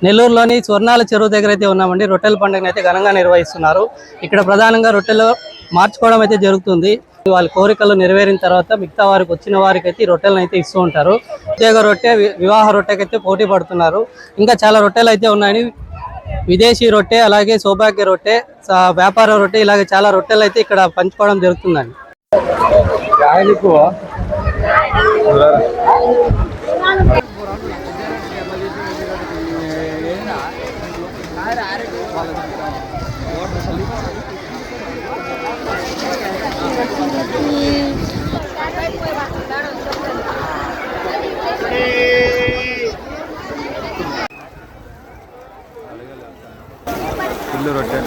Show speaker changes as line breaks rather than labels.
నెల్లూరులోని స్వర్ణాల చెరువు దగ్గర అయితే ఉన్నామండి. రొట్టెల పండుగను అయితే ఘనంగా నిర్వహిస్తున్నారు. ఇక్కడ ప్రధానంగా రొట్టెలు మార్చుకోవడం అయితే జరుగుతుంది. వాళ్ళ కోరికలు నెరవేరిన తర్వాత మిగతా వారికి వచ్చిన వారికి అయితే రొట్టెలను అయితే ఇస్తూ ఉంటారు. ప్రత్యేక రొట్టె, వివాహ రొట్టెకైతే పోటీ పడుతున్నారు. ఇంకా చాలా రొట్టెలు అయితే ఉన్నాయి. విదేశీ రొట్టె, అలాగే సౌభాగ్య రొట్టె, వ్యాపార రొట్టె, ఇలాగే చాలా రొట్టెలు అయితే ఇక్కడ పంచుకోవడం జరుగుతుందండి.
ఫుల్ రొట్టె